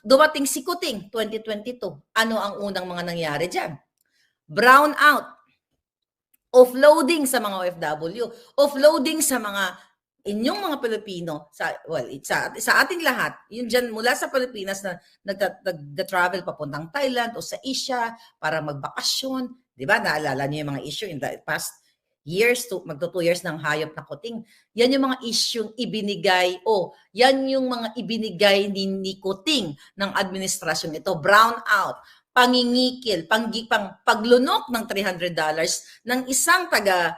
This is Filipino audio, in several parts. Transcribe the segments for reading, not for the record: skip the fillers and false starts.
Dumating si Kuting, 2022. Ano ang unang mga nangyari dyan? Brown out. Offloading sa mga OFW. Offloading sa mga inyong mga Pilipino, sa ating lahat, yun dyan mula sa Pilipinas na nag-travel papuntang Thailand o sa Asia para magbakasyon. Di ba? Naalala niyo yung mga issue in the past years, magto 2 years ng hayop na Kuting. Yan yung mga issue ibinigay, yan yung mga ibinigay ni Kuting ng administrasyon ito. Brown out, pangingikil, paglunok ng $300 ng isang taga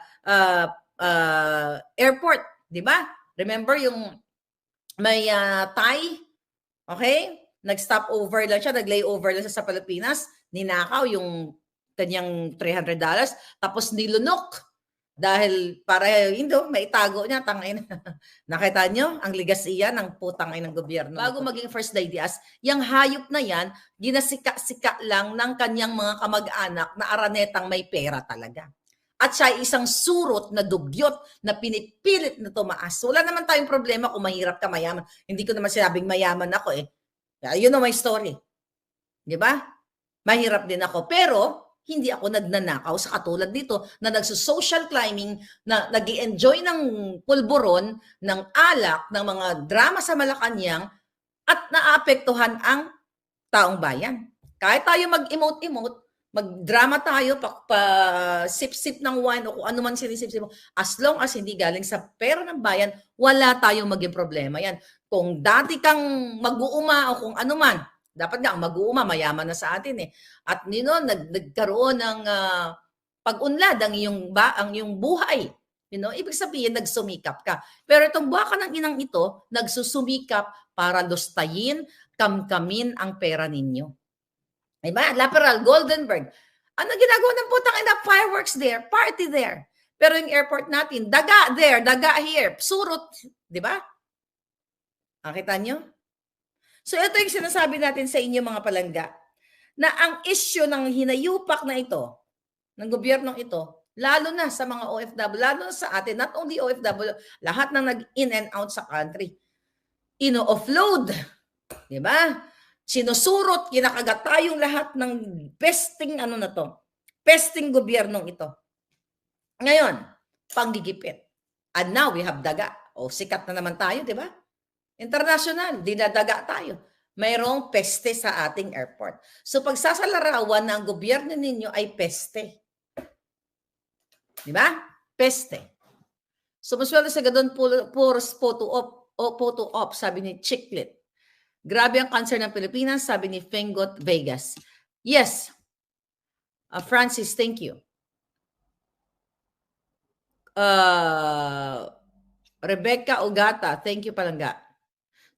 airport. Di ba? Remember yung may Thai, okay? Nag-stop over lang siya, nag-layover lang siya sa Pilipinas, ninakaw yung kanyang $300, tapos nilunok. Dahil para hindi, maitago niya, tangin. Nakita nyo, ang ligasiya ng putang ng gobyerno. Bago maging First Lady yung hayop na yan, ginasika-sika lang ng kanyang mga kamag-anak na aranetang may pera talaga. At siya ay isang surot na dugyot na pinipilit na tumaas. Wala naman tayong problema kung mahirap ka, mayaman. Hindi ko naman sinabing mayaman ako eh. You know my story. Di ba? Mahirap din ako. Pero, hindi ako nagnanakaw sa katulad dito na nagso-social climbing, na nag-i-enjoy ng pulburon, ng alak, ng mga drama sa Malacanang at naapektuhan ang taong bayan. Kahit tayo mag-emote-emote, mag-drama tayo, sip-sip ng wine o kung ano man sinisip-sip mo, as long as hindi galing sa pera ng bayan, wala tayong maging problema yan. Kung dati kang mag-uuma o kung ano man, dapat nga, mag-uuma, mayaman na sa atin eh. At nagkaroon ng pag-unlad ang iyong buhay. Ibig sabihin, nagsumikap ka. Pero itong baka ng inang ito, nagsusumikap para lustayin, kamkamin ang pera ninyo. Diba? Laperal, Goldenberg. Ano ginagawa ng putang ina? Fireworks there, party there. Pero yung airport natin, daga there, daga here, surot. Diba? Nakita nyo? So ito yung sinasabi natin sa inyo mga palangga, na ang issue ng hinayupak na ito, ng gobyernong ito, lalo na sa mga OFW, lalo na sa atin, not only OFW, lahat ng nag-in and out sa country, ino-offload, di ba? Sinusurot, kinakagat tayong lahat ng pesting pesting gobyernong ito. Ngayon, panggigipit. And now we have daga. Sikat na naman tayo, di ba? International, dinadaga tayo. Mayroong peste sa ating airport. So pagsasalarawan na ang gobyerno ninyo ay peste. Di ba? Peste. So masweldo sa gadon puros photo op, sabi ni Chiclet. Grabe ang cancer ng Pilipinas, sabi ni Fengot Vegas. Yes. Francis, thank you. Rebecca Ogata, thank you palangga.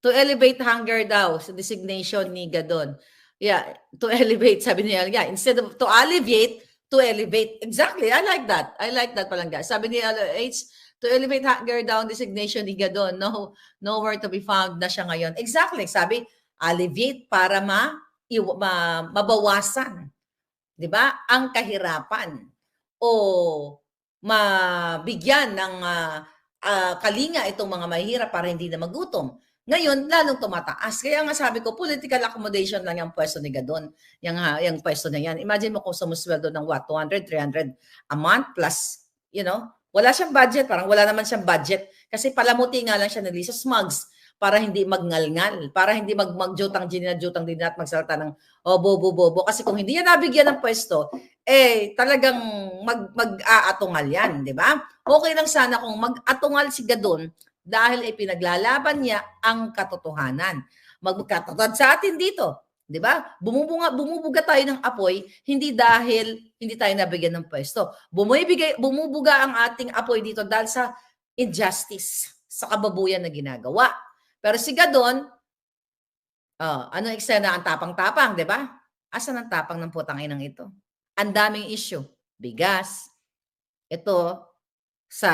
To elevate hunger daw sa designation ni Gadon. Yeah, to elevate, sabi niya. Yeah, instead of to alleviate, to elevate. Exactly, I like that. I like that palangga. Sabi ni H, to elevate hunger daw designation ni Gadon. No, nowhere to be found na siya ngayon. Exactly, sabi, alleviate para mabawasan. 'Di ba? Ang kahirapan o mabigyan ng kalinga itong mga mahirap para hindi na magutom. Ngayon, lalong tumataas. Kaya nga sabi ko, political accommodation lang yung pwesto ni Gadon. Yung pwesto na yan. Imagine mo kung sumusweldo ng 200, 300 a month plus, wala siyang budget. Parang wala naman siyang budget. Kasi palamuti nga lang siya ni Lisa Smugs para hindi magngalngal, para hindi magjutang din at magsalita ng bobo-bobo. Kasi kung hindi niya nabigyan ng pwesto, talagang mag-aatungal yan, di ba? Okay lang sana kung mag-atungal si Gadon dahil pinaglalaban niya ang katotohanan. Magkatotod sa atin dito, di ba? Bumubuga tayo ng apoy, hindi dahil hindi tayo nabigyan ng pwesto. Bumubuga ang ating apoy dito dahil sa injustice, sa kababuyan na ginagawa. Pero si Gadon, ano eksena? Ang tapang-tapang, di ba? Asan ang tapang ng putang inang ito? Ang daming issue. Bigas. Ito, sa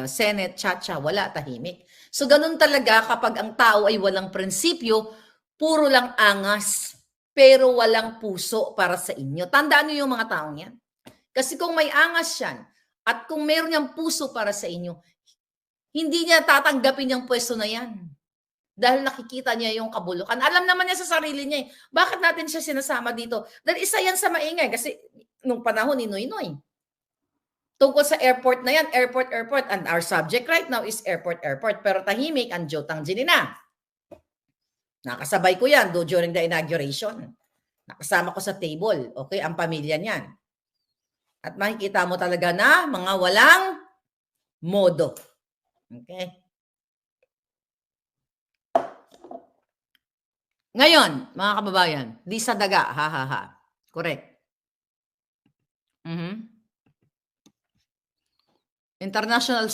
Senate, chacha, wala, tahimik. So, ganun talaga kapag ang tao ay walang prinsipyo, puro lang angas, pero walang puso para sa inyo. Tandaan niyo yung mga taong yan. Kasi kung may angas yan, at kung meron niyang puso para sa inyo, hindi niya tatanggapin yung pwesto na yan. Dahil nakikita niya yung kabulukan. Alam naman niya sa sarili niya eh. Bakit natin siya sinasama dito? Dahil isa yan sa maingay. Kasi nung panahon ni Noynoy, tungkol sa airport na yan, airport. And our subject right now is airport. Pero tahimik ang Joe Tangilina. Nakasabay ko yan during the inauguration. Nakasama ko sa table. Okay, ang pamilya niyan. At makikita mo talaga na mga walang modo. Okay? Ngayon, mga kababayan, di sa daga, ha. Correct. International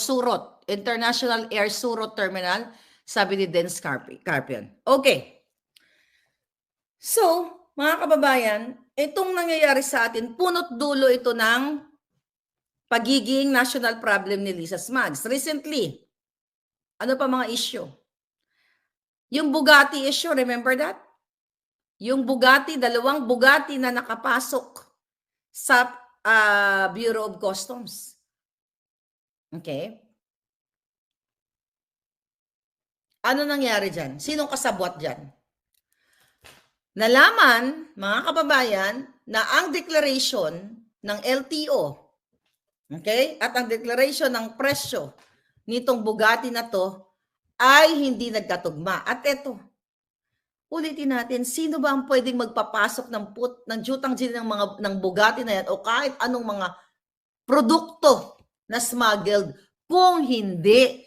Air Surot Terminal, sabi ni Dennis Carpion. Okay. So, mga kababayan, itong nangyayari sa atin, punot dulo ito ng pagiging national problem ni Lisa Smugs. Recently, ano pa mga issue? Yung Bugatti issue, remember that? Yung Bugatti, 2 Bugatti na nakapasok sa Bureau of Customs. Okay? Ano nangyari dyan? Sinong kasabwat dyan? Nalaman, mga kababayan, na ang declaration ng LTO, okay, at ang declaration ng presyo nitong Bugatti na to ay hindi nagkatugma. At eto, ulitin natin, sino ba ang pwedeng magpapasok ng jutang ng Bugatti na yan o kahit anong mga produkto na smuggled kung hindi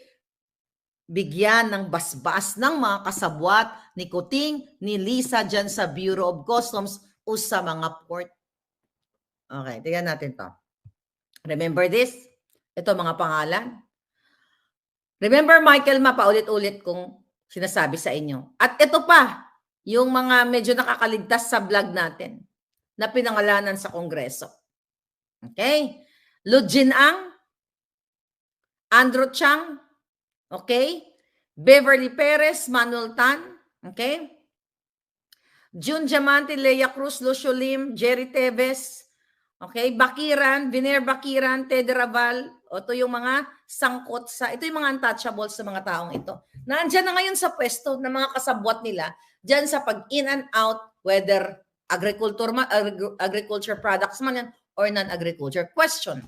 bigyan ng basbas ng mga kasabwat ni Kuting, ni Lisa dyan sa Bureau of Customs o sa mga port. Okay, tingnan natin to. Remember this? Ito mga pangalan. Remember Michael Ma, paulit-ulit kong sinasabi sa inyo. At ito pa, yung mga medyo nakakaligtas sa vlog natin na pinangalanan sa Kongreso. Okay? Lu Jin-ang, Andrew Chang, okay? Beverly Perez, Manuel Tan, okay? June Diamante, Leia Cruz, Lucio Lim, Jerry Teves, okay? Bakiran, Viner Bakiran, Ted Raval, ito yung mga sangkot sa, ito yung mga untouchables sa mga taong ito. Nandiyan na ngayon sa pwesto ng mga kasabwat nila, dyan sa pag-in and out, whether agriculture products man yan or non-agriculture. Question,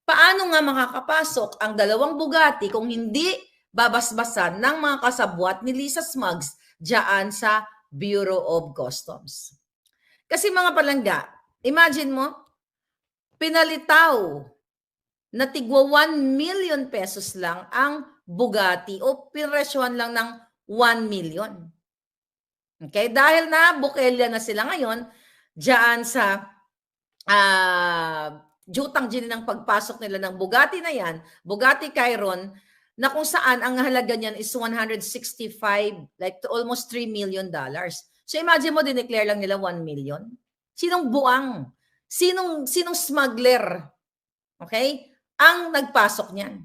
paano nga makakapasok ang 2 Bugatti kung hindi babasbasan ng mga kasabwat ni Lisa Smugs dyan sa Bureau of Customs? Kasi mga palangga, imagine mo, pinalitaw na tigwa 1 million pesos lang ang Bugatti o pinresyohan lang ng 1 million. Okay? Dahil na bukelya na sila ngayon dyan sa jutang ng pagpasok nila ng Bugatti na yan, Bugatti Chiron, na kung saan ang halaga niyan is 165, like to almost $3 million. So imagine mo, dineclare lang nila 1 million. Sinong buang? Sinong smuggler? Okay? Ang nagpasok niyan.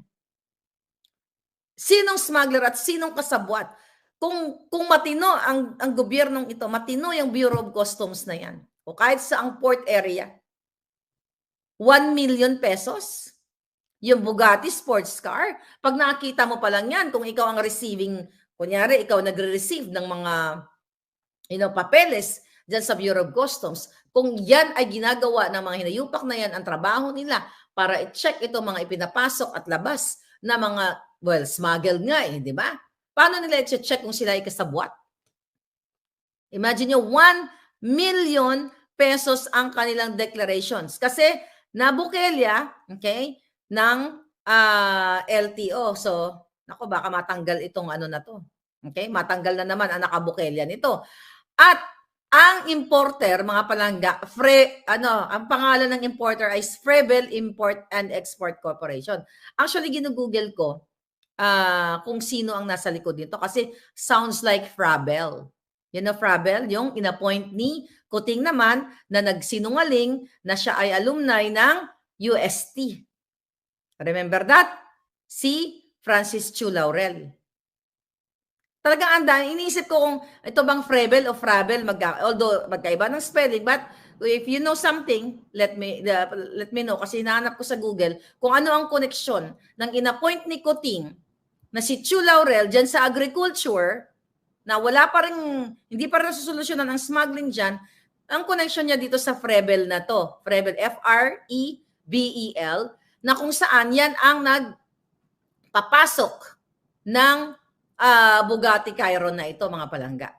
Sinong smuggler at sinong kasabwat? Kung matino ang gobyernong ito, matino yung Bureau of Customs na yan, o kahit sa ang port area, 1 million pesos, yung Bugatti sports car, pag nakita mo pa lang yan, kung ikaw ang receiving, kunyari, ikaw nagre-receive ng mga papeles dyan sa Bureau of Customs, kung yan ay ginagawa ng mga hinayupak na yan, ang trabaho nila para i-check ito mga ipinapasok at labas na mga, smuggled nga di ba? Paano nila i-check kung sila ay kasabwat? Imagine nyo, 1 million pesos ang kanilang declarations. Kasi nabukelya, okay, ng LTO. So, naku, baka matanggal itong ano na to. Okay? Matanggal na naman ang nakabukelya nito. At ang importer, mga palangga, ang pangalan ng importer ay Frebel Import and Export Corporation. Actually, ginugoogle ko kung sino ang nasa likod nito kasi sounds like Frabel. Frabel, yung inappoint ni Kuting naman na nagsinungaling na siya ay alumni ng UST. Remember that? Si Francis Chu Laurel. Talagang andan, iniisip ko kung ito bang Frebel o Frabel, although magkaiba ng spelling, but if you know something, let me know kasi hinahanap ko sa Google kung ano ang koneksyon ng inappoint ni Kuting na si Chu Laurel dyan sa agriculture, na wala pa rin, hindi pa rin nasusolusyonan ang smuggling dyan, ang connection niya dito sa Frebel na to. Frebel, F-R-E-B-E-L, na kung saan yan ang nagpapasok ng Bugatti Chiron na ito, mga palangga.